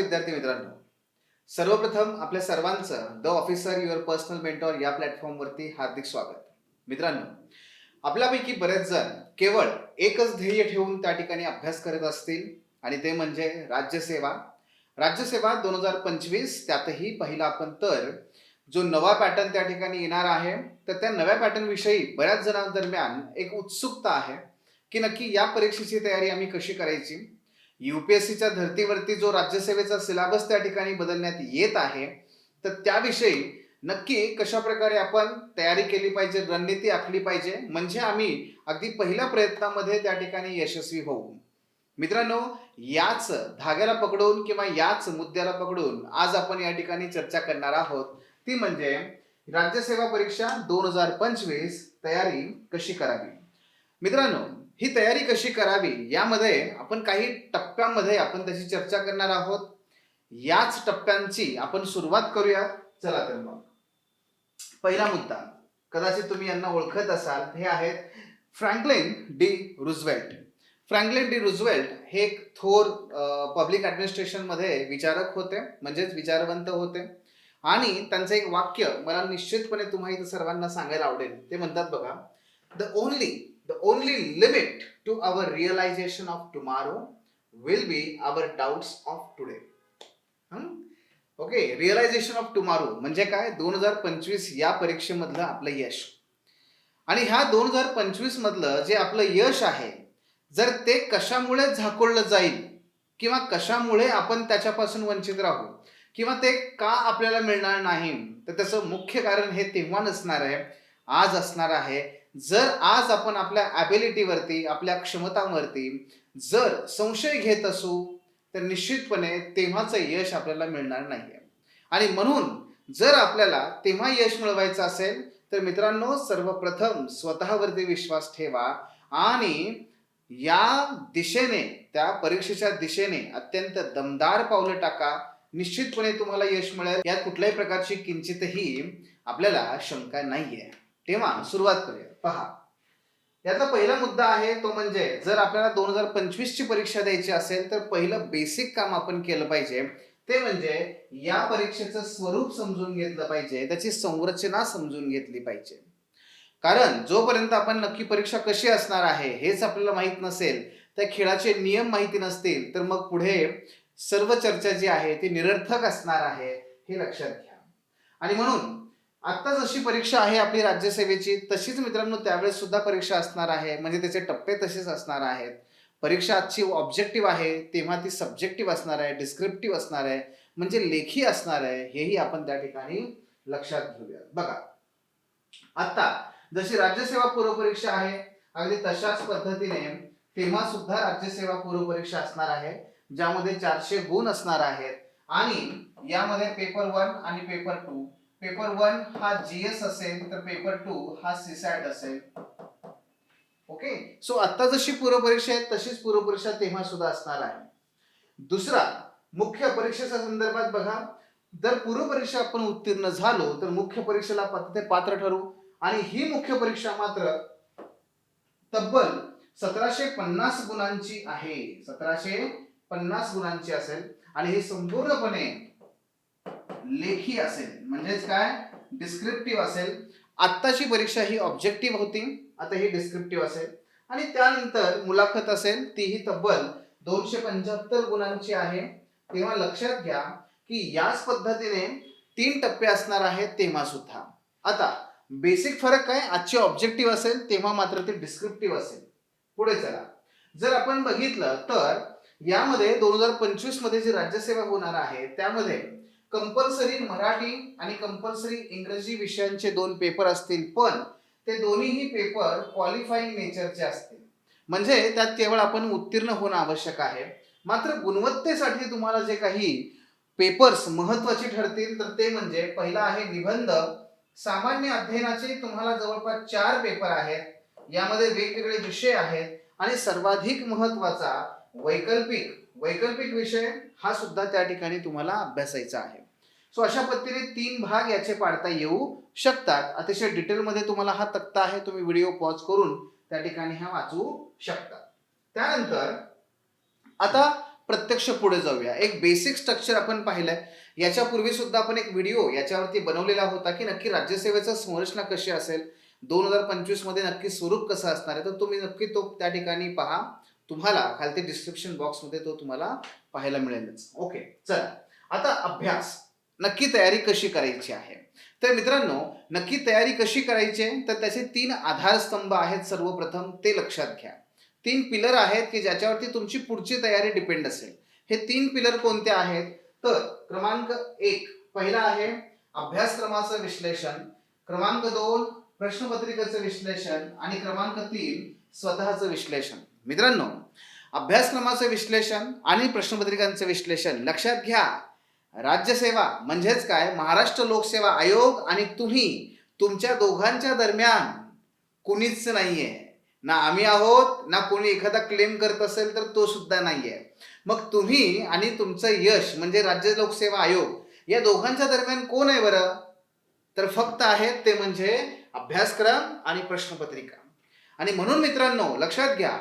विद्यार्थी मित्रांनो, सर्वप्रथम आपल्या सर्वांचं the officer your personal mentor या प्लॅटफॉर्मवरती हार्दिक स्वागत. मित्रांनो, आपल्यापैकी बरेच जण केवळ एकच ध्येय ठेवून त्या ठिकाणी अभ्यास करत असतील आणि ते म्हणजे राज्यसेवा. राज्यसेवा 2025. त्यातही पहिला आपण तर जो नवा पॅटर्न त्या ठिकाणी येणार आहे, तर त्या नव्या पॅटर्न विषयी बऱ्याच जणांदरम्यान एक उत्सुकता आहे की नक्की या परीक्षेची तयारी आम्ही कशी करायची. यूपीएससीच्या धर्तीवरती जो राज्यसेवेचा सिलेबस त्या ठिकाणी बदलण्यात येत आहे, तर त्याविषयी नक्की कशा प्रकारे आपण तयारी केली पाहिजे, रणनीती आखली पाहिजे, म्हणजे आम्ही अगदी पहिल्या प्रयत्नामध्ये त्या ठिकाणी यशस्वी होऊ. मित्रांनो, याच धाग्याला पकडून किंवा याच मुद्द्याला पकडून आज आपण या ठिकाणी चर्चा करणार आहोत. ती म्हणजे राज्यसेवा परीक्षा 2025 तयारी कशी करावी. मित्रांनो, ही तयारी कशी करावी यामध्ये आपण काही टप्प्यांमध्ये आपण त्याची चर्चा करणार आहोत. याच टप्प्यांची आपण सुरुवात करूया. चला तर मग पहिला मुद्दा, कदाचित तुम्ही यांना ओळखत असाल, हे आहेत Franklin D Roosevelt. Franklin D Roosevelt हे एक थोर पब्लिक ॲडमिनिस्ट्रेशन मध्ये विचारक होते, म्हणजेच विचारवंत होते. आणि त्यांचं एक वाक्य मला निश्चितपणे तुम्हा इथं सर्वांना सांगायला आवडेल. ते म्हणतात बघा, the only limit to our realization of tomorrow will be our doubts of today. Okay, realisation of tomorrow म्हणजे काय? 2025 या परीक्षेमधलं आपलं यश. आणि ह्या 2025 मधलं जे आपलं यश आहे, जर ते कशामुळे झाकोळलं जाईल किंवा कशामुळे आपण त्याच्यापासून वंचित राहू किंवा ते का आपल्याला मिळणार नाही, तर त्याचं मुख्य कारण हे तेव्हा नसणार आहे, आज असणार आहे, जर आज आपण आपल्या ॲबिलिटीवरती, आपल्या क्षमतांवरती जर संशय घेत असू, तर निश्चितपणे तेव्हाचं यश आपल्याला मिळणार नाही. आणि म्हणून जर आपल्याला तेव्हा यश मिळवायचं असेल, तर मित्रांनो, सर्वप्रथम स्वतःवरती विश्वास ठेवा आणि या दिशेने, त्या परीक्षेच्या दिशेने अत्यंत दमदार पावलं टाका. निश्चितपणे तुम्हाला यश मिळेल, यात कुठल्याही प्रकारची किंचितही आपल्याला शंका नाहीये. तेव्हा सुरुवात करूया. पहा, याचा पहिला मुद्दा आहे तो म्हणजे जर आपल्याला 2025 ची परीक्षा द्यायची असेल, तर पहिलं बेसिक काम आपण केलं पाहिजे, ते म्हणजे या परीक्षेचं स्वरूप समजून घेतलं पाहिजे, त्याची संरचना समजून घेतली पाहिजे. कारण जोपर्यंत आपण नक्की परीक्षा कशी असणार आहे हेच आपल्याला माहित नसेल, त्या खेळाचे नियम माहिती नसतील, तर मग पुढे सर्व चर्चा जी आहे ती निरर्थक असणार आहे, हे लक्षात घ्या. आणि म्हणून आता जशी परीक्षा आहे आपली राज्यसेवेची, तशीच मित्रांनो त्यावेळेस सुद्धा परीक्षा असणार आहे, म्हणजे त्याचे टप्पे तसेच असणार आहेत. परीक्षा आजची ऑब्जेक्टिव्ह आहे, तेव्हा ती सब्जेक्टिव्ह असणार आहे, डिस्क्रिप्टिव्ह असणार आहे, म्हणजे लेखी असणार आहे, हेही आपण त्या ठिकाणी लक्षात घेऊया. बघा, आता जशी राज्यसेवा पूर्व परीक्षा आहे, अगदी तशाच पद्धतीने तेव्हा सुद्धा राज्यसेवा पूर्व परीक्षा असणार आहे, ज्यामध्ये 400 गुण असणार आहेत. आणि यामध्ये पेपर 1 आणि पेपर 2, पेपर 1 हा जीएस असेल, तर पेपर 2 हा सीसॅट असेल. ओके, सो आता जशी पूर्व परीक्षा आहे तशीच पूर्व परीक्षा तेव्हा सुद्धा असणार आहे. दुसरा, मुख्य परीक्षेच्या संदर्भात बघा, जर पूर्व परीक्षा आपण उत्तीर्ण झालो तर मुख्य परीक्षेला पात्र ठरू. आणि ही मुख्य परीक्षा मात्र तब्बल 1750 गुणांची आहे, 1750 गुणांची असेल. आणि ही संपूर्णपणे लेखी असेल, म्हणजेच काय, डिस्क्रिप्टिव्ह असेल. आत्ताची परीक्षा ही ऑब्जेक्टिव्ह होती, आता ही डिस्क्रिप्टिव्ह असेल. आणि त्यानंतर मुलाखत असेल, तीही तब्बल 275 गुणांची आहे. तेव्हा लक्षात घ्या की याच पद्धतीने 3 टप्पे असणार आहेत तेव्हा सुद्धा. आता बेसिक फरक काय, आजची ऑब्जेक्टिव्ह असेल तेव्हा मात्र ते डिस्क्रिप्टिव्ह असेल. पुढे चला, जर आपण बघितलं तर यामध्ये 2025 मध्ये जी राज्यसेवा होणार आहे त्यामध्ये कंपल्सरी मराठी आणि कंपल्सरी इंग्रजी विषयांचे 2 पेपर असतील, पण ते दोन्हीही पेपर क्वालिफाईंग नेचरचे असतील, म्हणजे त्यात केवळ आपण उत्तीर्ण होणं आवश्यक आहे. मात्र गुणवत्तेसाठी तुम्हाला जे काही पेपर्स महत्वाचे ठरतील, तर ते म्हणजे पहिला आहे निबंध. सामान्य अध्ययनाचे तुम्हाला जवळपास 4 पेपर आहेत, यामध्ये वेगवेगळे विषय आहेत. आणि सर्वाधिक महत्वाचा वैकल्पिक विषय हा सुद्धा त्या ठिकाणी तुम्हाला अभ्यासायचा आहे. सो अशा पद्धतीने 3 भाग याचे पाडता येऊ शकतात. अतिशय डिटेलमध्ये तुम्हाला हा तक्ता आहे, तुम्ही व्हिडिओ पॉज करून त्या ठिकाणी हा वाचू शकता. त्यानंतर आता प्रत्यक्ष पुढे जाऊया. एक बेसिक स्ट्रक्चर आपण पाहिलंय. याच्यापूर्वी सुद्धा आपण एक व्हिडिओ याच्यावरती बनवलेला होता की नक्की राज्यसेवेचं संरचना कशी असेल, 2025 मध्ये नक्की स्वरूप कसं असणार आहे. तर तुम्ही नक्की तो त्या ठिकाणी पहा. तुम्हाला खालती डिस्क्रिप्शन बॉक्समध्ये तो तुम्हाला पाहायला मिळेलच. ओके, चला आता अभ्यास. नक्की तयारी कशी करायची आहे. तर मित्रांनो, नक्की तयारी कशी करायची आहे, तर त्याचे 3 आधारस्तंभ आहेत. सर्वप्रथम ते लक्षात घ्या. 3 पिलर आहेत की ज्याच्यावरती तुमची पुढची तयारी डिपेंड असेल. हे 3 पिलर कोणते आहेत, तर क्रमांक 1 पहिला आहे अभ्यासक्रमाचं विश्लेषण, क्रमांक 2 प्रश्नपत्रिकेचं विश्लेषण आणि क्रमांक 3 स्वतःचं विश्लेषण. मित्रांनो, अभ्यासक्रमाचं विश्लेषण आणि प्रश्नपत्रिकांचं विश्लेषण लक्षात घ्या. राज्यसेवा म्हणजेच काय, महाराष्ट्र लोकसेवा आयोग आणि तुम्ही, तुमच्या दोघांच्या दरम्यान कुणीच नाहीये. ना आम्ही आहोत, ना कोणी एखादा क्लेम करत असेल तर तो सुद्धा नाहीये. मग तुम्ही आणि तुमचं यश म्हणजे राज्य लोकसेवा आयोग, या दोघांच्या दरम्यान कोण आहे बरं, तर फक्त आहेत ते म्हणजे अभ्यासक्रम आणि प्रश्नपत्रिका. आणि म्हणून मित्रांनो लक्षात घ्या,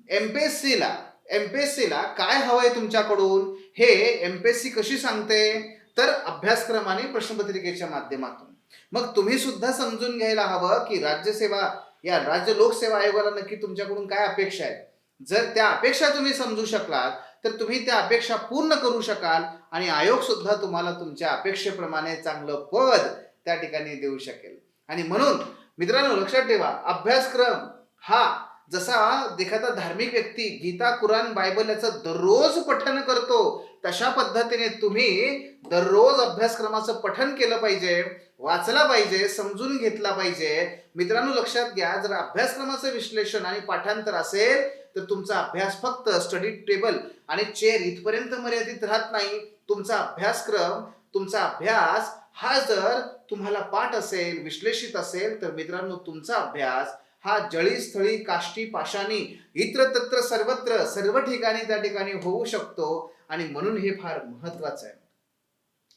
एमपीएससीला काय हवंय तुमच्याकडून, हे एमपीएससी कशी सांगते, तर अभ्यासक्रम आणि प्रश्नपत्रिकेच्या माध्यमातून. मग तुम्ही सुद्धा समजून घ्यायला हवं की राज्यसेवा या राज्य लोकसेवा आयोगाला नक्की तुमच्याकडून काय अपेक्षा आहेत. जर त्या अपेक्षा तुम्ही समजू शकलात तर तुम्ही त्या अपेक्षा पूर्ण करू शकाल आणि आयोग सुद्धा तुम्हाला तुमच्या अपेक्षेप्रमाणे चांगलं पद त्या ठिकाणी देऊ शकेल. आणि म्हणून मित्रांनो लक्षात ठेवा, अभ्यासक्रम हा जसा एखादा धार्मिक व्यक्ती गीता, कुराण, बायबल याचं दररोज पठण करतो, तशा पद्धतीने तुम्ही दररोज अभ्यासक्रमाचं पठण केलं पाहिजे, वाचला पाहिजे, समजून घेतला पाहिजे. मित्रांनो लक्षात घ्या, जर अभ्यासक्रमाचं विश्लेषण आणि पाठांतर असेल तर तुमचा अभ्यास फक्त स्टडी टेबल आणि चेअर इथपर्यंत मर्यादित राहत नाही. तुमचा अभ्यासक्रम, तुमचा अभ्यास हा जर तुम्हाला पाठ असेल, विश्लेषित असेल, तर मित्रांनो तुमचा अभ्यास हा जळी स्थळी काष्टी पाषाणी इत्र तत्र सर्वत्र सर्व ठिकाणी त्या ठिकाणी होऊ शकतो. आणि म्हणून हे फार महत्वाचं आहे.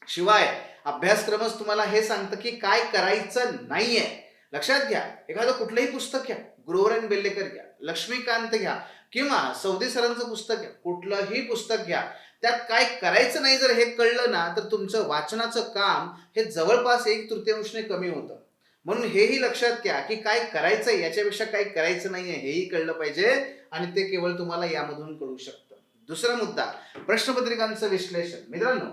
शिवाय अभ्यासक्रमच तुम्हाला हे सांगतं की काय करायचं नाहीये. लक्षात घ्या, एखादं कुठलंही पुस्तक घ्या, गुरुवरन बेल्लेकर घ्या, लक्ष्मीकांत घ्या किंवा सौदी सरांचं पुस्तक घ्या, कुठलंही पुस्तक घ्या, त्यात काय करायचं नाही जर हे कळलं ना, तर तुमचं वाचनाचं काम हे जवळपास 1/3 कमी होतं. म्हणून हेही लक्षात घ्या की काय करायचंय याच्यापेक्षा काय करायचं नाहीये हेही कळलं पाहिजे आणि ते केवळ तुम्हाला यामधून कळू शकतं. दुसरा मुद्दा, प्रश्नपत्रिकांचं विश्लेषण. मित्रांनो,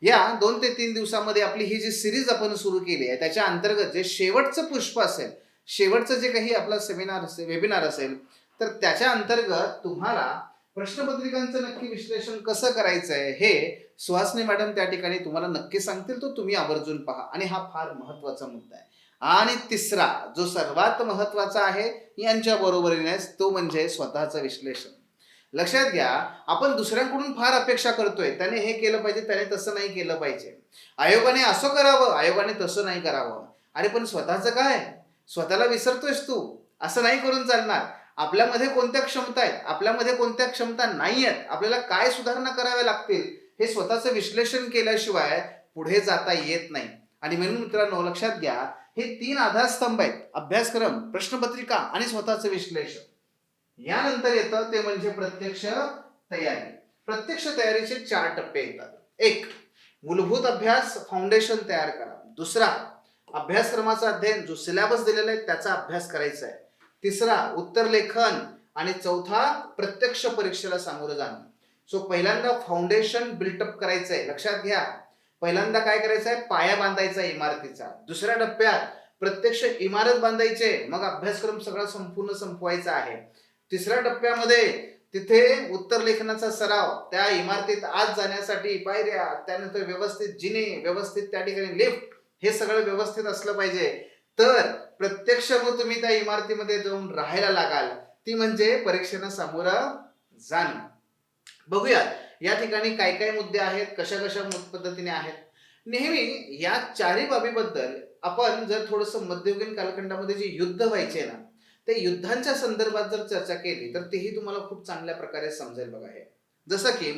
या 2 ते 3 दिवसामध्ये आपली ही जी सिरीज आपण सुरू केली आहे त्याच्या अंतर्गत जे शेवटचं पुष्प असेल, शेवटचं जे काही आपला सेमिनार असेल, वेबिनार असेल, तर त्याच्या अंतर्गत तुम्हाला प्रश्नपत्रिकांचं नक्की विश्लेषण कसं करायचंय हे सुहासनी मॅडम त्या ठिकाणी तुम्हाला नक्की सांगतील. तो तुम्ही आवर्जून पहा आणि हा फार महत्वाचा मुद्दा आहे. आणि तिसरा जो सर्वात महत्वाचा आहे यांच्या बरोबरीनेच, तो म्हणजे स्वतःचं विश्लेषण. लक्षात घ्या, आपण दुसऱ्यांकडून फार अपेक्षा करतोय, त्याने हे केलं पाहिजे, त्याने तसं नाही केलं पाहिजे, आयोगाने असं करावं, आयोगाने तसं नाही करावं. अरे पण स्वतःचं काय, स्वतःला विसरतोयस तू. असं नाही करून चालणार. आपल्यामध्ये कोणत्या क्षमता आहेत, आपल्यामध्ये कोणत्या क्षमता नाही आहेत, आपल्याला काय सुधारणा कराव्या लागतील, हे स्वतःचं विश्लेषण केल्याशिवाय पुढे जाता येत नाही. आणि म्हणून मित्रांनो लक्षात घ्या, हे 3 आधारस्तंभ आहेत, अभ्यासक्रम, प्रश्नपत्रिका आणि स्वतःचं विश्लेषण. यानंतर येतं ते म्हणजे प्रत्यक्ष तयारी. प्रत्यक्ष तयारीचे 4 टप्पे येतात. 1, मूलभूत अभ्यास, फाउंडेशन तयार करा. दुसरा, अभ्यासक्रमाचा अध्ययन, जो सिलेबस दिलेला आहे त्याचा अभ्यास करायचा आहे. तिसरा, उत्तर लेखन. आणि चौथा, प्रत्यक्ष परीक्षेला सामोरं जाणं. सो पहिल्यांदा फाउंडेशन बिल्टअप करायचं आहे. लक्षात घ्या, पहिल्यांदा काय करायचं आहे, पाया बांधायचा इमारतीचा. दुसऱ्या टप्प्यात प्रत्यक्ष इमारत बांधायचे, मग अभ्यासक्रम सगळा संपूर्ण संपवायचा आहे. तिसऱ्या टप्प्यामध्ये तिथे उत्तर लेखनाचा सराव, त्या इमारतीत आत जाण्यासाठी पायऱ्या, त्यानंतर व्यवस्थित जिने, व्यवस्थित त्या ठिकाणी लिफ्ट, हे सगळं व्यवस्थित असलं पाहिजे. तर प्रत्यक्ष मग तुम्ही त्या इमारतीमध्ये जाऊन राहायला लागाल, ती म्हणजे परीक्षेला सामोरं जाणं. बघूया या ठिकाणी काय काय मुद्दे आहेत, कशा कशा पद्धतीने आहेत. नेहमी या 4ही बाबीबद्दल आपण जर थोडंसं मध्ययुगीन कालखंडामध्ये जे युद्ध व्हायचे ना, ते युद्धांच्या संदर्भात जर चर्चा केली तर तेही तुम्हाला खूप चांगल्या प्रकारे समजेल. बघा, हे जसं की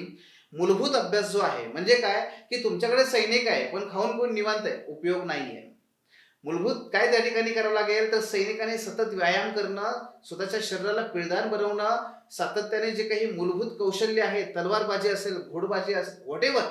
मूलभूत अभ्यास जो आहे म्हणजे काय, की तुमच्याकडे सैनिक आहे पण खाऊन पिऊन निवांत आहे, उपयोग नाहीये. मूलभूत काय त्या ठिकाणी करावं लागेल, तर सैनिकांनी सतत व्यायाम करणं, स्वतःच्या शरीराला पिळदार बनवणं, सातत्याने जे काही मूलभूत कौशल्य आहे, तलवारबाजी असेल, घोडबाजी असेल, व्हॉटेव्हर,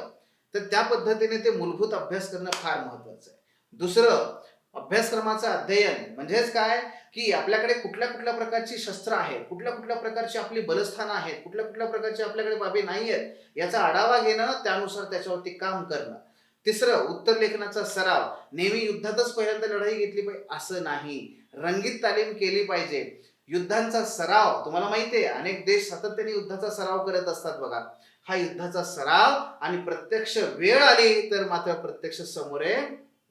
तर त्या पद्धतीने ते मूलभूत अभ्यास करणं फार महत्वाचं आहे. दुसरं, अभ्यासक्रमाचं अध्ययन म्हणजेच काय, की आपल्याकडे कुठल्या कुठल्या प्रकारची शस्त्र आहेत, कुठल्या कुठल्या प्रकारची आपली बलस्थानं आहेत, कुठल्या कुठल्या प्रकारची आपल्याकडे बाबी नाही आहेत, याचा आढावा घेणं, त्यानुसार त्याच्यावरती काम करणं. तिसरं, उत्तर लेखनाचा सराव. नेहमी युद्धातच पहिल्यांदा लढाई घेतली पाहिजे असं नाही, रंगीत तालीम केली पाहिजे. युद्धांचा सराव, तुम्हाला माहिती आहे अनेक देश सातत्याने युद्धाचा सराव करत असतात बघा. हा युद्धाचा सराव आणि प्रत्यक्ष वेळ आली तर मात्र प्रत्यक्ष समोरे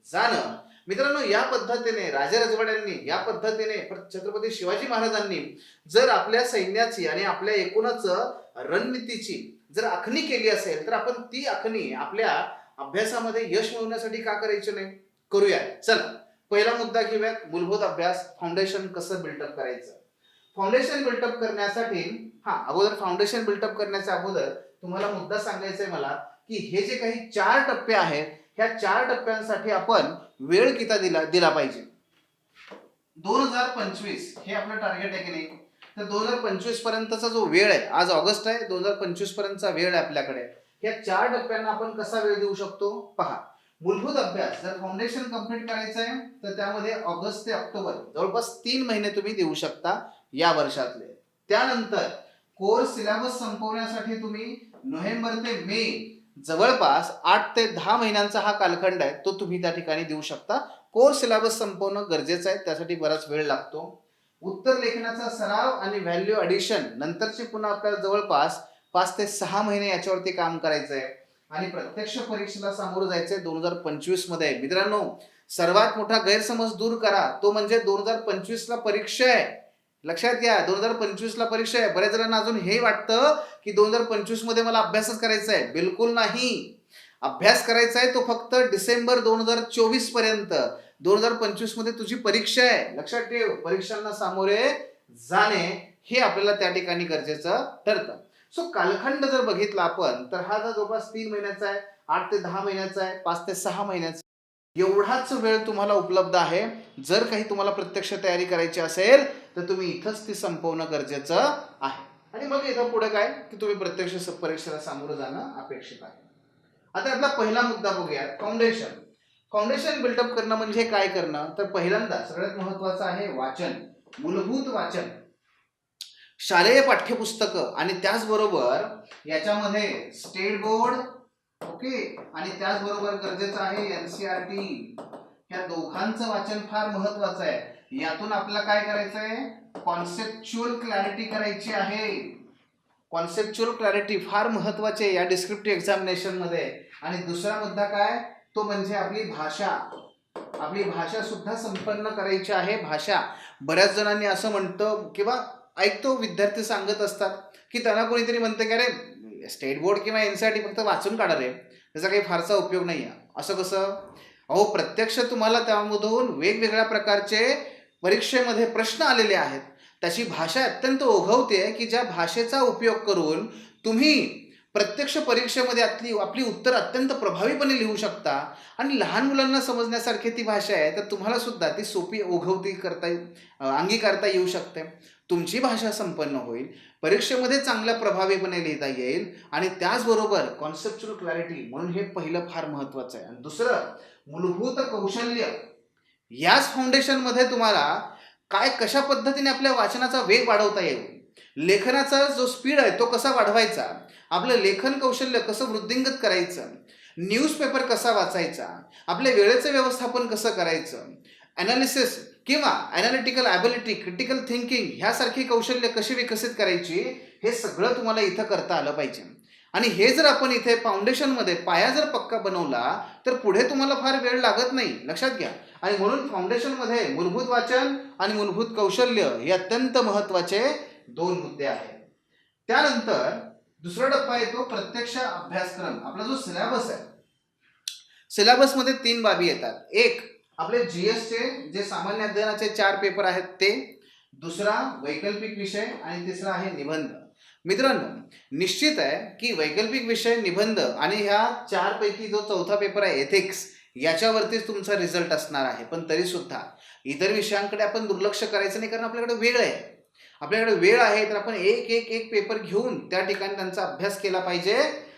जाणं. मित्रांनो, या पद्धतीने राजवाड्यांनी, या पद्धतीने छत्रपती शिवाजी महाराजांनी जर आपल्या सैन्याची आणि आपल्या एकूणच रणनीतीची जर आखणी केली असेल, तर आपण ती आखणी आपल्या अभ्यासामध्ये यश मिळवण्यासाठी का करायचं नाही, करूया. चला, पहिला मुद्दा घेऊयात, मूलभूत अभ्यास, फाउंडेशन कसं बिल्डअप करायचं. फाउंडेशन बिल्डअप करण्यासाठी अगोदर फाउंडेशन बिल्डअप करण्याच्या अगोदर तुम्हाला मुद्दा सांगायचा आहे मला, की हे जे काही 4 टप्पे आहेत, ह्या 4 टप्प्यांसाठी आपण वेळ किती दिला पाहिजे. 2025 हे आपलं टार्गेट आहे की नाही, तर 2025 पर्यंतचा जो वेळ आहे, आज ऑगस्ट आहे, 2025 पर्यंतचा वेळ आहे आपल्याकडे. या 4 टप्प्यांना आपण कसा वेळ देऊ शकतो पहा. मूलभूत अभ्यास जर फाउंडेशन कंप्लीट करायचं आहे, तर त्यामध्ये ऑगस्ट ते ऑक्टोबर जवळपास 3 महिने तुम्ही देऊ शकता या वर्षातले. त्यानंतर कोर्स सिलेबस संपवण्यासाठी तुम्ही नोव्हेंबर ते मे जवळपास 8 ते 10 महिन्यांचा हा कालखंड आहे, तो तुम्ही त्या ठिकाणी देऊ शकता. कोर्स सिलेबस संपवणं गरजेचं आहे, त्यासाठी बराच वेळ लागतो. उत्तर लेखनाचा सराव आणि व्हॅल्यू ॲडिशन नंतरचे पुन्हा आपल्याला जवळपास 5 ते 6 महिने याच्यावरती काम करायचं आहे आणि प्रत्यक्ष परीक्षेला सामोरं जायचंय 2025 मध्ये. मित्रांनो, सर्वात मोठा गैरसमज दूर करा, तो म्हणजे 2025 ला परीक्षा आहे. लक्षात घ्या, 2025 ला परीक्षा आहे. बऱ्याच जणांना अजून हे वाटतं की 2025 मध्ये मला अभ्यासच करायचा आहे. बिलकुल नाही, अभ्यास करायचा आहे तो फक्त डिसेंबर 2024 पर्यंत. 2025 मध्ये तुझी परीक्षा आहे, लक्षात ठेव. परीक्षांना सामोरे जाणे हे आपल्याला त्या ठिकाणी गरजेचं ठरतं. सो कालखंड जर बघितला आपण, तर हा जवळपास 3 महिन्याचा आहे, 8 ते 10 महिन्याचा आहे, 5 ते 6 महिन्याचा. एवढाच वेळ तुम्हाला उपलब्ध आहे. जर काही तुम्हाला प्रत्यक्ष तयारी करायची असेल, तर तुम्ही इथंच ती संपवणं गरजेचं आहे. आणि मग इथं पुढे काय, की तुम्ही प्रत्यक्ष परीक्षेला सामोरं जाणं अपेक्षित आहे. आता आपला पहिला मुद्दा बघूया, फाउंडेशन. फाउंडेशन बिल्डअप करणं म्हणजे काय करणं, तर पहिल्यांदा सगळ्यात महत्वाचं आहे वाचन, मूलभूत वाचन, शालेय पाठ्यपुस्तकं आणि त्याचबरोबर याच्यामध्ये स्टेट बोर्ड, ओके, आणि त्याचबरोबर गरजेचं आहे एनसीईआरटी. या दोघांचं वाचन फार महत्वाचं आहे. यातून आपल्याला काय करायचं आहे, कॉन्सेप्च्युअल क्लॅरिटी करायची आहे. कॉन्सेप्च्युअल क्लॅरिटी फार महत्वाची आहे या डिस्क्रिप्टिव्ह एक्झामिनेशन मध्ये. आणि दुसरा मुद्दा काय, तो म्हणजे आपली भाषा. आपली भाषा सुद्धा संपन्न करायची आहे. भाषा, बऱ्याच जणांनी असं म्हणतं किंवा ऐकतो, विद्यार्थी सांगत असतात की त्यांना कोणीतरी म्हणतं की अरे स्टेट बोर्ड किंवा एनसीईआरटी फक्त वाचून काढा रे, त्याचा काही फारसा उपयोग नाही आहे. असं कसं? अहो, प्रत्यक्ष तुम्हाला त्यामधून वेगवेगळ्या प्रकारचे परीक्षेमध्ये प्रश्न आलेले आहेत. त्याची भाषा अत्यंत ओघवते की ज्या भाषेचा उपयोग करून तुम्ही प्रत्यक्ष परीक्षेमध्ये आपली उत्तर अत्यंत प्रभावीपणे लिहू शकता. आणि लहान मुलांना समजण्यासारखी ती भाषा आहे, तर तुम्हाला सुद्धा ती सोपी ओघवती अंगीकारता येऊ शकते. तुमची भाषा संपन्न होईल, परीक्षेमध्ये चांगल्या प्रभावीपणे लिहिता येईल आणि त्याचबरोबर कॉन्सेप्च्युअल क्लॅरिटी, म्हणून हे पहिलं फार महत्वाचं आहे. आणि दुसरं, मूलभूत कौशल्य. याच फाउंडेशनमध्ये तुम्हाला काय कशा पद्धतीने आपल्या वाचनाचा वेग वाढवता येईल, लेखनाचा जो स्पीड आहे तो कसा वाढवायचा, आपलं लेखन कौशल्य कसं वृद्धिंगत करायचं, न्यूजपेपर कसा वाचायचा, आपल्या वेळेचं व्यवस्थापन कसं करायचं, ॲनालिसिस किंवा ॲनालिटिकल ॲबिलिटी, क्रिटिकल थिंकिंग ह्यासारखी कौशल्य कशी विकसित करायची, हे सगळं तुम्हाला इथं करता आलं पाहिजे. आणि हे जर आपण इथे फाउंडेशनमध्ये पाया जर पक्का बनवला, तर पुढे तुम्हाला फार वेळ लागत नाही, लक्षात घ्या. आणि म्हणून फाउंडेशनमध्ये मूलभूत वाचन आणि मूलभूत कौशल्य हे अत्यंत महत्त्वाचे 2 मुद्दे आहेत. त्यानंतर दुसरा टप्पा येतो प्रत्यक्ष अभ्यासक्रम. आपला जो सिलेबस आहे, सिलेबसमध्ये 3 बाबी येतात. एक, आपले जीएसचे जे सामान्य अध्ययनाचे 4 पेपर आहेत ते. दुसरा वैकल्पिक विषय आणि तिसरा आहे निबंध. मित्रांनो, निश्चित आहे की वैकल्पिक विषय, निबंध आणि ह्या 4 पैकी जो चौथा पेपर आहे एथिक्स, याच्यावरतीच तुमचा रिझल्ट असणार आहे. पण तरी सुद्धा इतर विषयांकडे आपण दुर्लक्ष करायचं नाही, कारण आपल्याकडे वेळ आहे. आपल्याकडे वेळ आहे तर आपण एक एक एक पेपर घेऊन त्या ठिकाणी त्यांचा अभ्यास केला पाहिजे.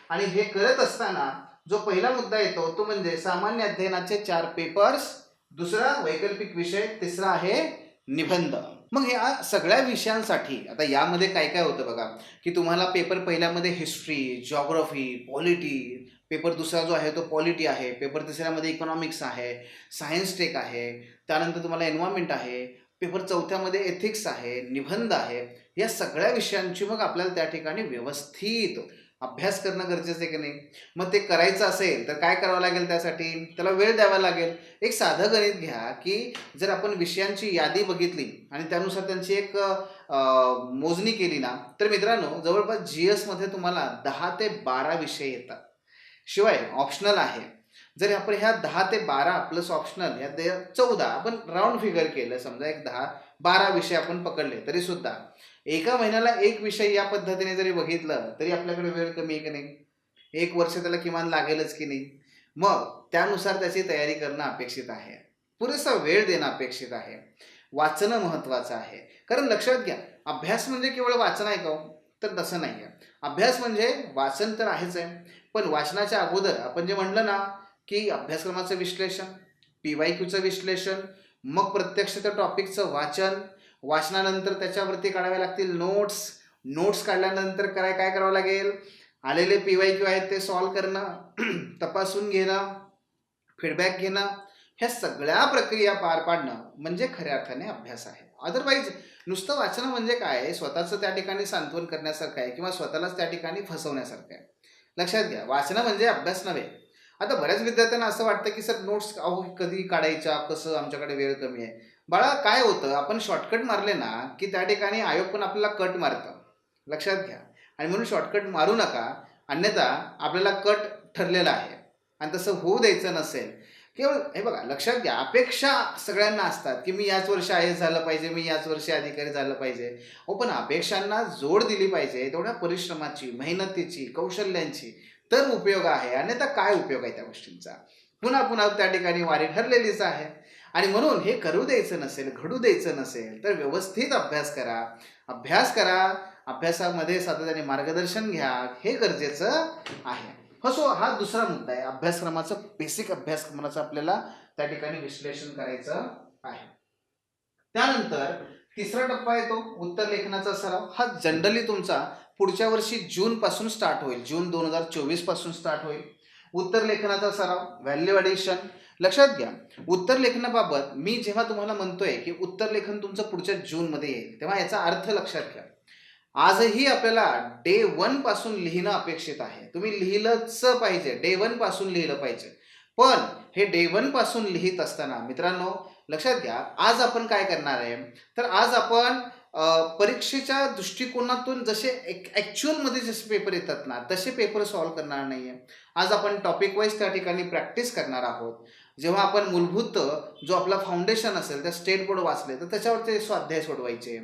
आणि हे करत असताना जो पहिला मुद्दा येतो तो म्हणजे सामान्य अध्ययनाचे 4 पेपर्स, दुसरा वैकल्पिक विषय, तिसरा आहे निबंध. मग ह्या सगळ्या विषयांसाठी आता यामध्ये काय काय होतं बघा, की तुम्हाला पेपर पहिल्यामध्ये हिस्ट्री, जिओग्राफी, पॉलिटी, पेपर दुसरा जो आहे तो पॉलिटी आहे, पेपर तिसऱ्यामध्ये इकॉनॉमिक्स आहे, सायन्स टेक आहे, त्यानंतर तुम्हाला एन्व्हायरमेंट आहे, पेपर चौथ्यामध्ये एथिक्स आहे, निबंध आहे. या सगळ्या विषयांची मग आपल्याला त्या ठिकाणी व्यवस्थित अभ्यास करणं गरजेचं आहे की नाही. मग ते करायचं असेल तर काय करावं लागेल, त्यासाठी त्याला वेळ द्यावा लागेल. एक साधं गणित घ्या, की जर आपण विषयांची यादी बघितली आणि त्यानुसार त्यांची एक मोजणी केली ना, तर मित्रांनो जवळपास GS मध्ये तुम्हाला 10 ते 12 विषय येतात. शिवाय ऑप्शनल आहे. जर आपण ह्या 10 ते 12 प्लस ऑप्शनल या 14, आपण राऊंड फिगर केलं, समजा एक 10-12 विषय आपण पकडले, तरी सुद्धा एका महिन्याला एक विषय या पद्धतीने जरी बघितलं तरी आपल्याकडे वेळ कमी आहे की नाही. 1 वर्ष त्याला किमान लागेलच की नाही. मग त्यानुसार त्याची तयारी करणं अपेक्षित आहे, पुरेसा वेळ देणं अपेक्षित आहे, वाचणं महत्वाचं आहे. कारण लक्षात घ्या, अभ्यास म्हणजे केवळ वाचन आहे का, तर तसं नाही आहे. अभ्यास म्हणजे वाचन तर आहेच आहे, पण वाचनाच्या अगोदर आपण जे म्हणलं ना, की अभ्यासक्रमाचं विश्लेषण, PYQचं विश्लेषण, मग प्रत्यक्ष त्या टॉपिकचं वाचन, वाचनानंतर त्याच्यावरती काढाव्या लागतील नोट्स, नोट्स काढल्यानंतर काय करावं लागेल, आलेले PYQ आहेत ते सॉल्व करणं, तपासून घेणं, फीडबॅक घेणं, ह्या सगळ्या प्रक्रिया पार पाडणं म्हणजे खऱ्या अर्थाने अभ्यास आहे. अदरवाईज नुसतं वाचणं म्हणजे काय, स्वतःचं त्या ठिकाणी सांत्वन करण्यासारखं आहे किंवा स्वतःलाच त्या ठिकाणी फसवण्यासारखं आहे. लक्षात घ्या, वाचणं म्हणजे अभ्यास नव्हे. आता बऱ्याच विद्यार्थ्यांना असं वाटतं की सर नोट्स कधी काढायच्या, कसं, आमच्याकडे वेळ कमी आहे. बाळा काय होतं, आपण शॉर्टकट मारले ना की त्या ठिकाणी आयोग पण आपल्याला कट मारतं. लक्षात घ्या. आणि म्हणून शॉर्टकट मारू नका, अन्यथा आपल्याला कट ठरलेला आहे आणि तसं होऊ द्यायचं नसेल. केवळ हे बघा, लक्षात घ्या, अपेक्षा सगळ्यांना असतात की मी याच वर्षी IAS झालं पाहिजे, मी याच वर्षी अधिकारी झालं पाहिजे. हो, पण अपेक्षांना जोड दिली पाहिजे तेवढ्या परिश्रमाची, मेहनतीची, कौशल्यांची, तर उपयोग आहे. अन्यथा काय उपयोग आहे त्या गोष्टींचा. पुन्हा पुन्हा त्या ठिकाणी वारी ठरलेलीच आहे. आणि म्हणून हे करू द्यायचं नसेल, घडू द्यायचं नसेल तर व्यवस्थित अभ्यास करा. अभ्यास करा, अभ्यासामध्ये सातत्याने मार्गदर्शन घ्या, हे गरजेचं आहे. सो हा दुसरा मुद्दा आहे, अभ्यासक्रमाचं बेसिक अभ्यासक्रमाचं आपल्याला त्या ठिकाणी विश्लेषण करायचं आहे. त्यानंतर तिसरा टप्पा येतो उत्तर लेखनाचा सराव. हा जनरली तुमचा पुढच्या वर्षी जून पासून स्टार्ट होईल, जून 2024 पासून स्टार्ट होईल. उत्तर लेखनाचा सराव, व्हॅल्यू ॲडिशन. लक्षात घ्या, उत्तर लेखनाबाबत मी जेव्हा तुम्हाला म्हणतोय की उत्तर लेखन तुमचं पुढच्या जूनमध्ये येईल, तेव्हा याचा अर्थ लक्षात घ्या. आजही आपल्याला डे 1 पासून लिहिणं अपेक्षित आहे. तुम्ही लिहिलंच पाहिजे, डे 1 पासून लिहिलं पाहिजे. पण हे डे 1 पासून लिहित असताना मित्रांनो लक्षात घ्या, आज आपण काय करणार आहे, तर आज आपण परीक्षेच्या दृष्टिकोनातून जसे ॲक्च्युअलमध्ये जसे पेपर येतात ना, तसे पेपर सॉल्व करणार नाही आहे. आज आपण टॉपिक वाईज त्या ठिकाणी प्रॅक्टिस करणार आहोत. जेव्हा आपण मूलभूत जो आपला फाउंडेशन असेल, त्या स्टेट बोर्ड वाचले तर त्याच्यावरचे स्वाध्याय सोडवायचे,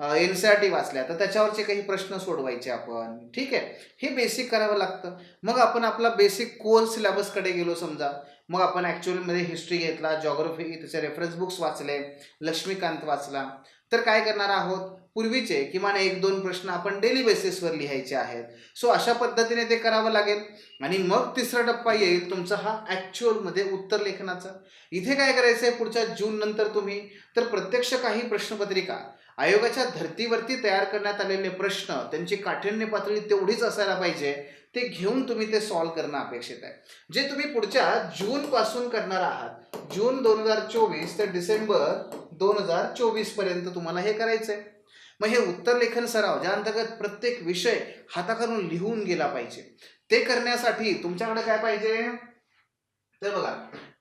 NCERT वाचल्या तर त्याच्यावरचे काही प्रश्न सोडवायचे आपण. ठीक आहे, हे बेसिक करावं लागतं. मग आपण आपला बेसिक कोर सिलेबसकडे गेलो समजा, मग आपण ॲक्च्युअलमध्ये हिस्ट्री घेतला, जॉग्राफी, त्याचे रेफरन्स बुक्स वाचले, लक्ष्मीकांत वाचला, तर काय करणार आहोत, पूर्वीचे किमान 1-2 प्रश्न आपण डेली बेसिसवर लिहायचे आहेत. सो अशा पद्धतीने ते करावं लागेल. आणि मग तिसरा टप्पा येईल तुमचा हा ॲक्च्युअलमध्ये उत्तर लेखनाचा. इथे काय करायचं आहे पुढच्या जून नंतर तुम्ही, तर प्रत्यक्ष काही प्रश्नपत्रिका आयोगाच्या धर्तीवरती तयार करण्यात आलेले प्रश्न, त्यांची काठिण्य पातळी तेवढीच असायला पाहिजे, ते घेऊन तुम्ही ते सॉल्व करणं अपेक्षित आहे. जे तुम्ही पुढच्या जून पासून करणार आहात, जून 2024 ते डिसेंबर 2024 पर्यंत तुम्हाला हे करायचंय. मग हे उत्तर लेखन सराव, ज्या अंतर्गत प्रत्येक विषय हाताखालून लिहून गेला पाहिजे, ते करण्यासाठी तुमच्याकडे काय पाहिजे, तर बघा,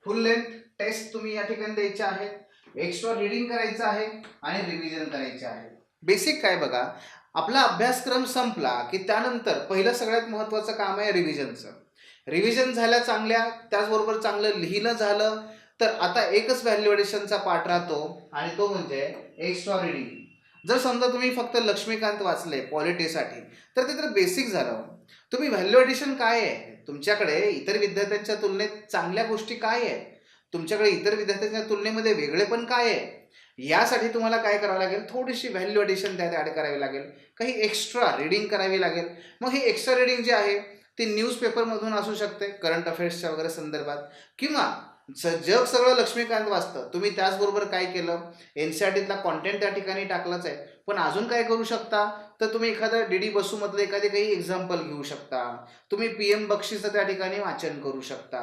फुल लेंथ टेस्ट तुम्ही या ठिकाणी द्यायचे आहे, एक्स्ट्रा रीडिंग करायचं आहे आणि रिव्हिजन करायचे आहे. बेसिक काय बघा, आपला अभ्यासक्रम संपला की त्यानंतर पहिलं सगळ्यात महत्त्वाचं काम आहे रिव्हिजनचं. रिव्हिजन झाल्या चांगल्या, त्याचबरोबर चांगलं लिहिणं झालं, तर आता एकच व्हॅल्यू ॲडिशनचा पार्ट राहतो आणि तो म्हणजे एक्स्ट्रा रीडिंग. जर समजा तुम्ही फक्त लक्ष्मीकांत वाचले पॉलिटीसाठी, तर ते तर बेसिक झालं. तुम्ही व्हॅल्यू ॲडिशन काय आहे, तुमच्याकडे इतर विद्यार्थ्यांच्या तुलनेत चांगल्या गोष्टी काय आहे, तुमच्याकडे इतर विद्यार्थ्यांच्या तुलनेमध्ये वेगळेपण काय आहे, यासाठी तुम्हाला काय करावं लागेल, थोडीशी व्हॅल्यू ॲडिशन त्यात ॲड करावी लागेल, काही एक्स्ट्रा रिडिंग करावी लागेल. मग हे एक्स्ट्रा रिडिंग जे आहे ते न्यूजपेपरमधून असू शकते, करंट अफेअर्सच्या वगैरे संदर्भात, किंवा जग सगळं लक्ष्मीकांत वाचतं, तुम्ही त्याचबरोबर काय केलं, एन सी आर टीतला कॉन्टेंट त्या ठिकाणी टाकलाच आहे, पण अजून काय करू शकता, तर तुम्ही एखादं डी डी बसूमधलं एखादे काही एक्झाम्पल घेऊ शकता, तुम्ही पी एम बक्षीचं त्या ठिकाणी वाचन करू शकता.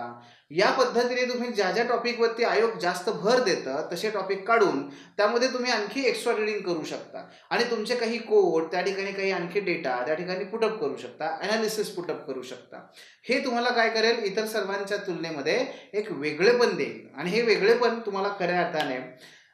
या पद्धतीने तुम्ही ज्या ज्या टॉपिकवरती आयोग जास्त भर देतं तसे टॉपिक काढून त्यामध्ये तुम्ही आणखी एक्स्ट्रा रिडिंग करू शकता आणि तुमचे काही कोड त्या ठिकाणी, काही आणखी डेटा त्या ठिकाणी पुटअप करू शकता, ॲनालिसिस पुटअप करू शकता. हे तुम्हाला काय करेल, इतर सर्वांच्या तुलनेमध्ये एक वेगळेपण देईल आणि हे वेगळेपण तुम्हाला खऱ्या अर्थाने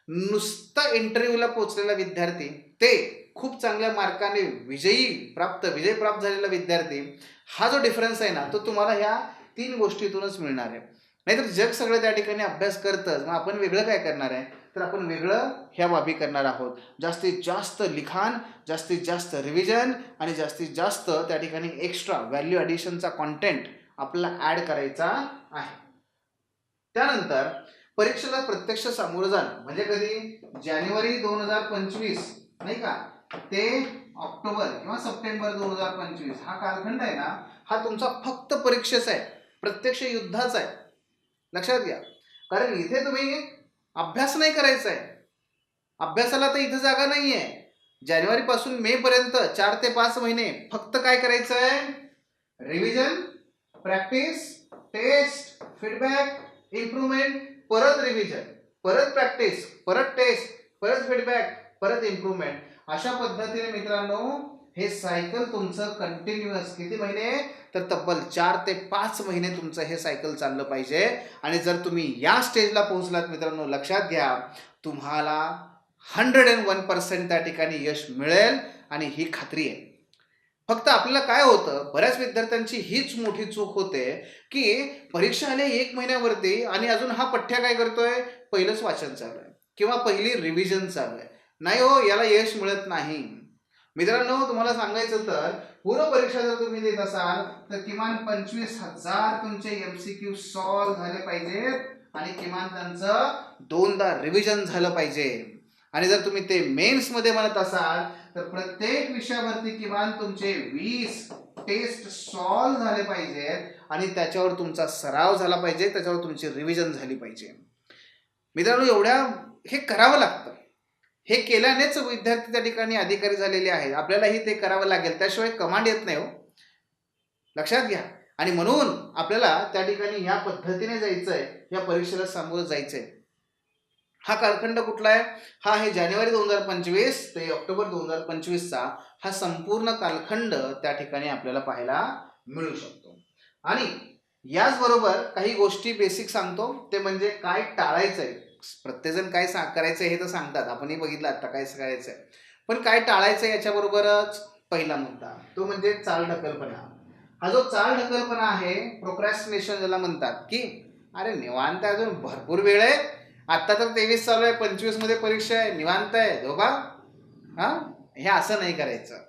नुसता इंटरव्ह्यूला पोहोचलेला विद्यार्थी ते खूप चांगल्या मार्काने विजय प्राप्त झालेला विद्यार्थी, हा जो डिफरन्स आहे ना, तो तुम्हाला ह्या 3 गोष्टीतूनच मिळणार आहे. नाहीतर जग सगळं त्या ठिकाणी अभ्यास करतंच, मग आपण वेगळं काय करणार आहे, तर आपण वेगळं ह्या बाबी करणार आहोत. जास्तीत जास्त लिखाण, जास्तीत जास्त रिव्हिजन आणि जास्तीत जास्त त्या ठिकाणी एक्स्ट्रा व्हॅल्यू ॲडिशनचा कॉन्टेंट आपल्याला ॲड करायचा आहे. त्यानंतर परीक्षेला प्रत्यक्ष सामोरं जाणं म्हणजे कधी, जानेवारी 2025 नाही का ते ऑक्टोबर किंवा सप्टेंबर 2025 हा कालखंड आहे ना, हा तुमचा फक्त परीक्षेचा आहे, प्रत्यक्ष युद्धाचा आहे. लक्षात घ्या, कारण इथे तुम्ही अभ्यास नाही करायचा आहे, अभ्यासाला तर इथं जागा नाही आहे. जानेवारी पासून मे पर्यंत 4 ते 5 महिने फक्त काय करायचं आहे, revision, practice, test, feedback, improvement, परत रिव्हिजन, परत प्रॅक्टिस, परत टेस्ट, परत फीडबॅक, परत इम्प्रूव्हमेंट. अशा पद्धतीने मित्रांनो हे सायकल तुमचं कंटिन्युअस किती महिने, तर तब्बल 4 ते 5 महिने तुमचं हे सायकल चाललं पाहिजे. आणि जर तुम्ही या स्टेजला पोहोचलात मित्रांनो, लक्षात घ्या, तुम्हाला 101% त्या ठिकाणी यश मिळेल आणि ही खात्री आहे. फक्त आपल्याला काय होतं, बऱ्याच विद्यार्थ्यांची हीच मोठी चूक होते की परीक्षा आल्या 1 महिन्यावरती आणि अजून हा पठ्य काय करतोय, पहिलंच वाचन चालू आहे किंवा पहिली रिव्हिजन चालू आहे. नाही हो, याला यश मिळत नाही. मित्रांनो तुम्हाला सांगायचं तर पूर्व परीक्षा जर तुम्ही देत असाल तर किमान 25,000 तुमचे MCQ सॉल्व झाले पाहिजेत आणि किमान त्यांचं 2दा रिव्हिजन झालं पाहिजे. आणि जर तुम्ही ते मेन्समध्ये म्हणत असाल तर प्रत्येक विषयावरती किमान तुमचे 20 टेस्ट सॉल्व झाले पाहिजेत आणि त्याच्यावर तुमचा सराव झाला पाहिजे, त्याच्यावर तुमची रिव्हिजन झाली पाहिजे. मित्रांनो एवढ्या हे करावं लागतं, हे केल्यानेच विद्यार्थी त्या ठिकाणी अधिकारी झालेले आहेत. आपल्यालाही ते करावं लागेल, त्याशिवाय कमांड येत नाही हो, लक्षात घ्या. आणि म्हणून आपल्याला त्या ठिकाणी ह्या पद्धतीने जायचंय, या परीक्षेला सामोरं जायचंय. हा कालखंड कुठला आहे, हा आहे जानेवारी 2025 ते ऑक्टोबर 2025चा हा संपूर्ण कालखंड त्या ठिकाणी आपल्याला पाहायला मिळू शकतो. आणि याचबरोबर काही गोष्टी बेसिक सांगतो, ते म्हणजे काय टाळायचंय. प्रत्येकजण काय करायचंय हे तर सांगतात, आपणही बघितलं आता काय करायचंय, पण काय टाळायचंय याच्याबरोबरच पहिला मुद्दा तो म्हणजे चालढकलपणा. हा जो चालढकलपणा आहे, प्रोक्रॅस्टिनेशन ज्याला म्हणतात, की अरे निवांत अजून भरपूर वेळ आहे, आता तर 23 चालू आहे, 25 मध्ये परीक्षा आहे, निवांत आहे झोपा. हा, हे असं नाही करायचं.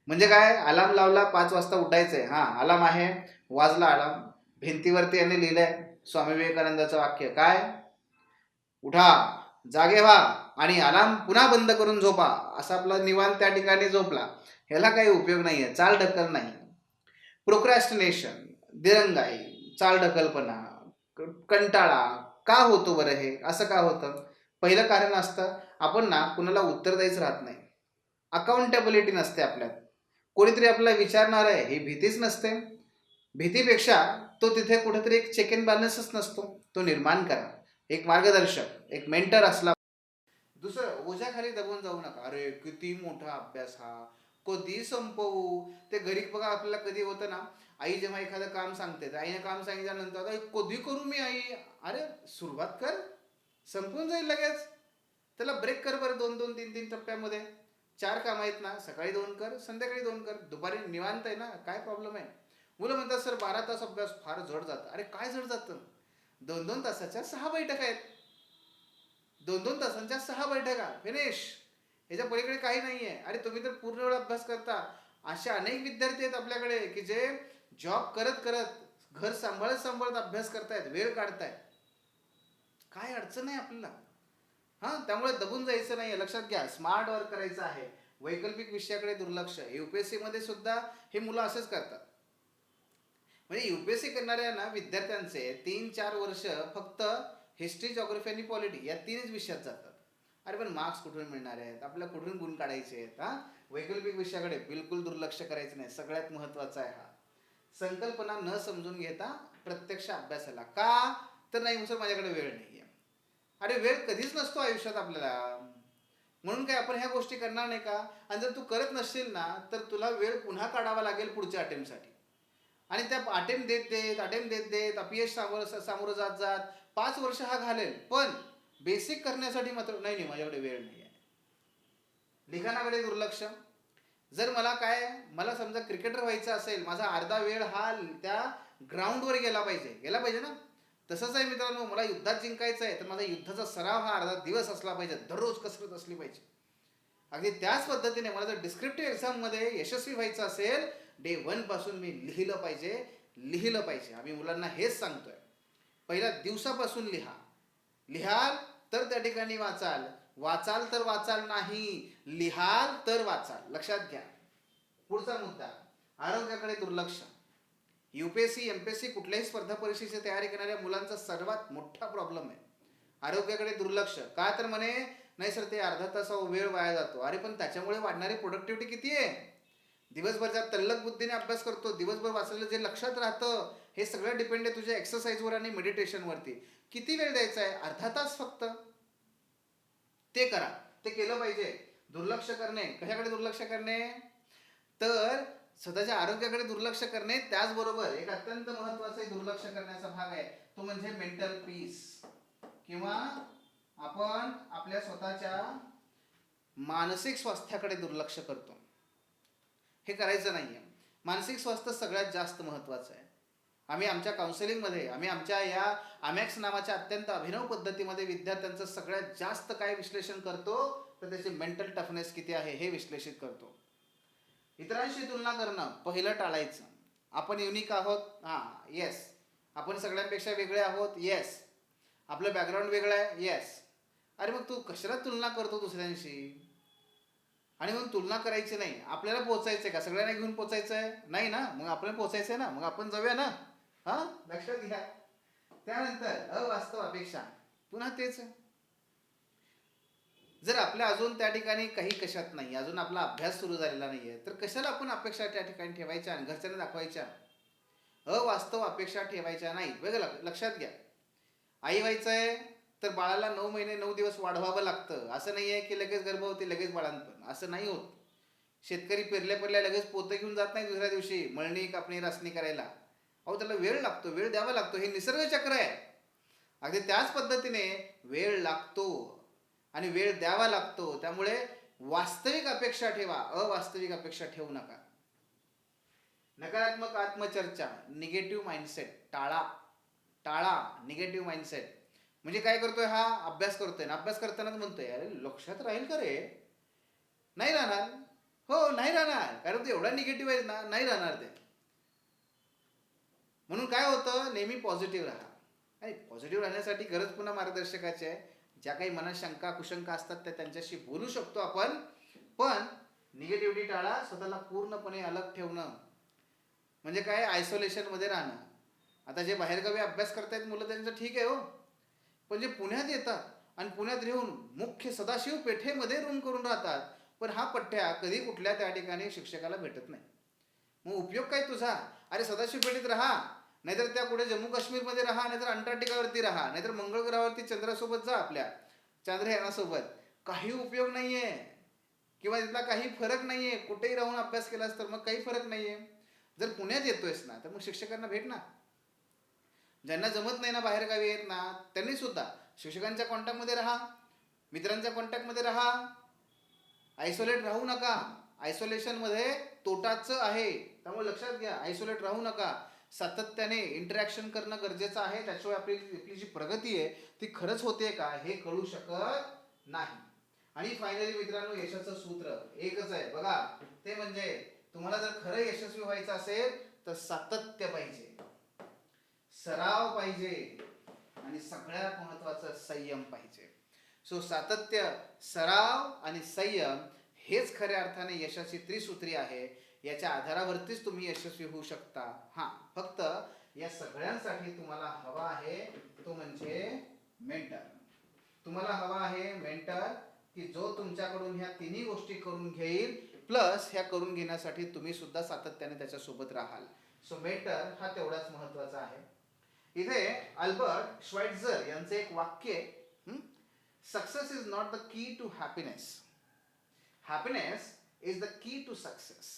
म्हणजे काय, अलार्म लावला 5 वाजता उठायचंय, हा अलार्म आहे, वाजला अलार्म, भिंतीवरती यांनी लिहिलंय स्वामी विवेकानंदाचं वाक्य काय, उठा, जागे व्हा आणि अलार्म पुन्हा बंद करून झोपा, असा आपला निवांत त्या ठिकाणी झोपला, ह्याला काही उपयोग नाहीये, चाल ढकल नाही. प्रोक्रॅस्टिनेशन, दिरंगाई, चालढकलपणा, कंटाळा का होतो बरं, हे असं का होतं? पहिलं कारण असतं, आपण ना कुणाला उत्तरदायीच राहत नाही, अकाउंटेबिलिटी नसते आपल्यात, कोणीतरी आपल्याला विचारणार आहे ही भीतीच नसते. भीतीपेक्षा तो तिथे कुठेतरी एक चेक अँड बॅलन्सच नसतो, तो निर्माण करा. एक मार्गदर्शक, एक मेंटर असला. दुसरं, ओझ्याखाली दबून जाऊ नका, अरे किती मोठा अभ्यास हा, कधी संपवू. ते घरी बघा आपल्याला कधी होतं ना, आई जेव्हा एखादं काम सांगते, आईने काम सांगितल्यानंतर आता कधी करू मी आई, अरे सुरुवात कर, संपून जाईल लगेच. त्याला ब्रेक कर बरं, 2-2, 3-3 टप्प्यामध्ये. 4 काम आहेत ना, सकाळी 2 कर, संध्याकाळी 2 कर, दुपारी निवांत आहे ना, काय प्रॉब्लेम आहे. मुलं म्हणतात सर 12 तास अभ्यास फार जड जातं. अरे काय जड जातं, 2-2 तासाच्या 6 बैठका आहेत, 2-2 तासांच्या 6 बैठका फिनिश. ह्याच्या पलीकडे काही नाही आहे. आणि तुम्ही तर पूर्ण वेळ अभ्यास करता. असे अनेक विद्यार्थी आहेत आपल्याकडे की जे जॉब करत करत घर सांभाळत सांभाळत अभ्यास करतायत, वेळ काढतायत. काय अडचण आहे आपल्याला. हां, त्यामुळे दबून जायचं नाही. लक्षात घ्या, स्मार्ट वर्क करायचं आहे. वैकल्पिक विषयाकडे दुर्लक्ष. UPSC मध्ये सुद्धा हे मुलं असंच करतात. म्हणजे UPSC करणाऱ्या ना विद्यार्थ्यांचे 3-4 वर्ष फक्त हिस्ट्री, जॉग्राफी आणि पॉलिटी या तीनच विषयात जातात. अरे पण मार्क्स कुठून मिळणार आहेत, आपल्याला कुठून गुण काढायचे आहेत. हां, वैकल्पिक विषयाकडे बिलकुल दुर्लक्ष करायचं नाही. सगळ्यात महत्त्वाचा आहे हा. संकल्पना न समजून घेता प्रत्यक्ष अभ्यासाला. का तर नाही सर माझ्याकडे वेळ नाही आहे. अरे वेळ कधीच नसतो आयुष्यात आपल्याला. म्हणून काय आपण ह्या गोष्टी करणार नाही का. आणि जर तू करत नसशील ना तर तुला वेळ पुन्हा काढावा लागेल पुढच्या अटेम्प्टसाठी. आणि त्या अटेम्प्ट देत देत अपयश सामोरं जात जात 5 वर्ष हा घालेल. पण बेसिक करण्यासाठी मात्र नाही नाही माझ्याकडे वेळ नाही आहे. लिखाणाकडे दुर्लक्ष. जर मला समजा क्रिकेटर व्हायचं असेल, माझा अर्धा वेळ हा त्या ग्राउंडवर गेला पाहिजे ना. तसंच आहे मित्रांनो, मला युद्धात जिंकायचं आहे तर माझा युद्धाचा सराव हा अर्धा दिवस असला पाहिजे, दररोज कसरत असली पाहिजे. अगदी त्याच पद्धतीने मला जर डिस्क्रिप्टिव्ह एक्झाममध्ये यशस्वी व्हायचं असेल, डे 1 पासून मी लिहिलं पाहिजे. आम्ही मुलांना हेच सांगतोय. पहिल्या दिवसापासून लिहाल तर त्या ठिकाणी वाचाल तर वाचाल नाही, लिहाल तर वाचाल. लक्षात घ्या. पुढचा मुद्दा, आरोग्याकडे दुर्लक्ष. UPSC MPSC कुठल्याही स्पर्धा परीक्षेची तयारी करणाऱ्या मुलांचा सर्वात मोठा प्रॉब्लेम आहे आरोग्याकडे दुर्लक्ष. का तर म्हणे नाही सर ते अर्धा तासावर वेळ वाया जातो. अरे पण त्याच्यामुळे वाढणारी प्रोडक्टिव्हिटी किती आहे. दिवसभरच्या तल्लक बुद्धीने अभ्यास करतो, दिवसभर वाचलेलं जे लक्षात राहतं हे सगळं डिपेंड आहे तुझ्या एक्सरसाइजवर आणि मेडिटेशनवरती. किती वेळ द्यायचा आहे, अर्धा तास फक्त. ते करा, ते केलं पाहिजे. दुर्लक्ष करणे, कशाकडे दुर्लक्ष करणे तर स्वतःच्या आरोग्याकडे दुर्लक्ष करणे. त्याचबरोबर एक अत्यंत महत्वाचा दुर्लक्ष करण्याचा भाग आहे तो म्हणजे मेंटल पीस, किंवा आपण आपल्या स्वतःच्या मानसिक स्वास्थ्याकडे दुर्लक्ष करतो. हे करायचं नाहीये. मानसिक स्वास्थ्य सगळ्यात जास्त महत्वाचं आहे. आम्ही आमच्या काउन्सिलिंगमध्ये, आम्ही आमच्या या AMAX नावाच्या अत्यंत अभिनव पद्धतीमध्ये विद्यार्थ्यांचं सगळ्यात जास्त काय विश्लेषण करतो तर त्याची मेंटल टफनेस किती आहे हे विश्लेषित करतो. इतरांशी तुलना करणं पहिलं टाळायचं. आपण युनिक आहोत, हां येस. आपण सगळ्यांपेक्षा वेगळे आहोत, येस. आपलं बॅकग्राऊंड वेगळं आहे, येस. अरे मग तू कशाला तुलना करतो दुसऱ्यांशी. आणि मग तुलना करायची नाही. आपल्याला पोचायचंय का, सगळ्यांना घेऊन पोचायचं आहे नाही ना. मग आपल्याला पोचायचंय ना, मग आपण जाऊया ना. हां, लक्षात घ्या. त्यानंतर अवास्तव अपेक्षा. पुन्हा तेच, जर आपल्या अजून त्या ठिकाणी काही कशात नाही, अजून आपला अभ्यास सुरू झालेला नाहीये तर कशाला आपण अपेक्षा त्या ठिकाणी ठेवायच्या आणि घरच्यांना दाखवायच्या. अवास्तव अपेक्षा ठेवायच्या नाही. वेगळं लक्षात घ्या. आई व्हायचंय तर बाळाला 9 महिने 9 दिवस वाढवावं लागतं. असं नाही आहे की लगेच गर्भवती लगेच बाळांपण, असं नाही होत. शेतकरी पेरल्या लगेच पोतं घेऊन जात नाही दुसऱ्या दिवशी मळणी कापणी रासणी करायला. अहो त्याला वेळ लागतो, वेळ द्यावा लागतो. हे निसर्ग चक्र आहे. अगदी त्याच पद्धतीने वेळ लागतो आणि वेळ द्यावा लागतो. त्यामुळे वास्तविक अपेक्षा ठेवा, अवास्तविक अपेक्षा ठेवू नका. नकारात्मक आत्मचर्चा, निगेटिव्ह माइंडसेट टाळा निगेटिव्ह माइंडसेट. म्हणजे काय करतोय हा, अभ्यास करतोय ना, अभ्यास करतानाच म्हणतोय अरे लक्षात राहील का रे. नाही राहणार. हो नाही राहणार, कारण तू एवढा निगेटिव्ह आहे ना, नाही राहणार ते. म्हणून काय होतं, नेहमी पॉझिटिव्ह राहा. आणि पॉझिटिव्ह राहण्यासाठी गरज पुन्हा मार्गदर्शकाची आहे. ज्या काही मनात शंका कुशंका असतात त्या त्यांच्याशी बोलू शकतो आपण. पण निगेटिव्हिटी टाळा. स्वतःला पूर्णपणे अलग ठेवणं म्हणजे काय, आयसोलेशनमध्ये राहणं. आता जे बाहेरगावी अभ्यास करतायत मुलं त्यांचं ठीक आहे हो, पण जे पुण्यात येतात आणि पुण्यात राहून मुख्य सदाशिव पेठेमध्ये रूम करून राहतात, पण हा पठ्ठ्या कधी कुठल्या त्या ठिकाणी शिक्षकाला भेटत नाही. मग उपयोग काय तुझा. अरे सदाशिव पेठेत राहा, नाहीतर त्या कुठे जम्मू काश्मीरमध्ये राहा, नाहीतर अंटार्क्टिकावरती राहा, नाहीतर मंगळ ग्रहावरती चंद्रासोबत जा, आपल्या चांद्रयानासोबत. काही उपयोग नाहीये किंवा तिथला काही फरक नाहीये. कुठेही राहून अभ्यास केलास तर मग काही फरक नाहीये. जर पुण्यात येतोयस ना तर मग शिक्षकांना भेट ना. ज्यांना जमत नाही ना बाहेर गावी येत ना त्यांनी सुद्धा शिक्षकांच्या कॉन्टॅक्टमध्ये राहा, मित्रांच्या कॉन्टॅक्टमध्ये राहा. आयसोलेट राहू नका. आयसोलेशनमध्ये तोटाचं आहे, त्यामुळे लक्षात घ्या. आयसोलेट राहू नका. सातत्याने इंटरॅक्शन करणं गरजेचं आहे. त्याशिवाय आपली जी प्रगती आहे ती खरंच होते का हे कळू शकत नाही. आणि फायनली मित्रांनो, यशाचं सूत्र एकच आहे बघा, ते म्हणजे तुम्हाला जर खरं यशस्वी व्हायचं असेल तर सातत्य पाहिजे, सराव पाहिजे आणि सगळ्यात महत्वाचं संयम पाहिजे. सो सातत्य, सराव आणि संयम हेच खऱ्या अर्थाने यशाची त्रिसूत्री आहे. याच्या आधारावरतीच तुम्ही यशस्वी होऊ शकता. हा, फक्त या सगळ्यांसाठी तुम्हाला हवा आहे तो म्हणजे मेंटर. तुम्हाला हवा आहे मेंटर की जो तुमच्याकडून ह्या तिन्ही गोष्टी करून घेईल, प्लस ह्या करून घेण्यासाठी तुम्ही सुद्धा सातत्याने त्याच्यासोबत राहाल. सो मेंटर हा तेवढाच महत्वाचा आहे. इथे अल्बर्ट श्वाइट्झर यांचे एक वाक्य, success is not the key to happiness, happiness is the key to success.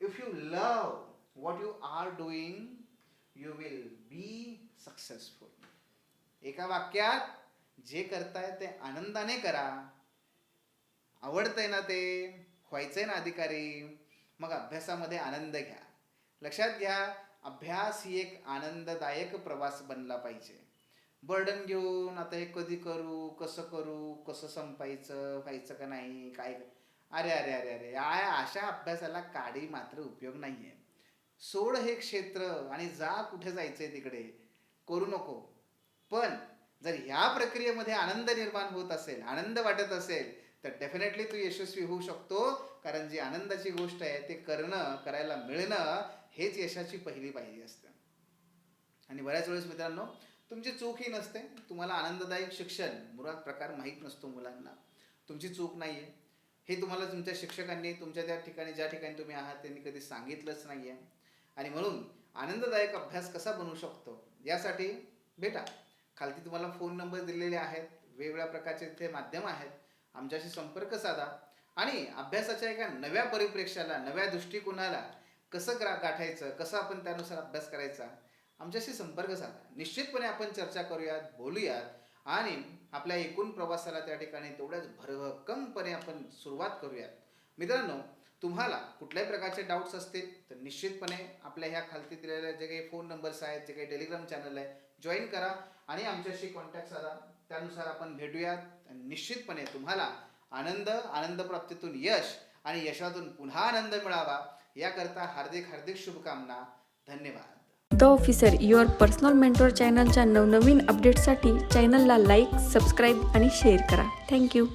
If you love what you are doing you will be successful. एका वाक्यात, जे करताय ते आनंदाने करा, आवडतंय ना ते, व्हायचंय ना अधिकारी, मग अभ्यासामध्ये आनंद घ्या. लक्षात घ्या, अभ्यास ही एक आनंददायक प्रवास बनला पाहिजे. बर्डन घेऊन आता हे कधी करू, कसं संपायचं, व्हायचं का नाही, काय, अरे अरे अरे अरे अशा अभ्यासाला काडी मात्र उपयोग नाहीये. सोड हे क्षेत्र आणि जा कुठे जायचंय तिकडे, करू नको. पण जर ह्या प्रक्रियेमध्ये आनंद निर्माण होत असेल, आनंद वाटत असेल, तर डेफिनेटली तू यशस्वी होऊ शकतो. कारण जी आनंदाची गोष्ट आहे ते करायला मिळणं हेच यशाची पहिली पायरी असते. आणि बऱ्याच वेळेस मित्रांनो, तुमची चूकही नसते. तुम्हाला आनंददायक शिक्षण मुळात प्रकार माहीत नसतो मुलांना. तुमची चूक नाहीये हे तुम्हाला तुमच्या शिक्षकांनी तुमच्या त्या ठिकाणी, ज्या ठिकाणी तुम्ही आहात त्यांनी कधी सांगितलंच नाहीये. आणि म्हणून आनंददायक अभ्यास कसा बनवू शकतो यासाठी भेटा. खालती तुम्हाला फोन नंबर दिलेले आहेत, वेगवेगळ्या प्रकारचे इथे माध्यम आहेत. आमच्याशी संपर्क साधा आणि अभ्यासाच्या एका नव्या परिप्रेक्ष्याला, नव्या दृष्टिकोनाला कसं गाठायचं, कसं आपण त्यानुसार अभ्यास करायचा, आमच्याशी संपर्क साधा. निश्चितपणे आपण चर्चा करूयात, बोलूयात आणि आपल्या एकूण प्रवासाला त्या ठिकाणी तेवढ्याच भरभक्कमपणे आपण सुरुवात करूयात. मित्रांनो, तुम्हाला कुठल्याही प्रकारचे डाऊट्स असतील तर निश्चितपणे आपल्या ह्या खालती दिलेल्या जे काही फोन नंबर्स आहेत, जे काही टेलिग्राम चॅनल आहे, जॉईन करा आणि आमच्याशी कॉन्टॅक्ट साधा. त्यानुसार आपण भेटूयात. निश्चितपणे तुम्हाला आनंद प्राप्तीतून यश आणि यशातून पुन्हा आनंद मिळावा याकरता हार्दिक हार्दिक शुभकामना. धन्यवाद. The officer, your personal mentor चॅनलच्या नवनवीन अपडेट्ससाठी चॅनलला लाईक, सबस्क्राईब आणि शेअर करा. थँक्यू.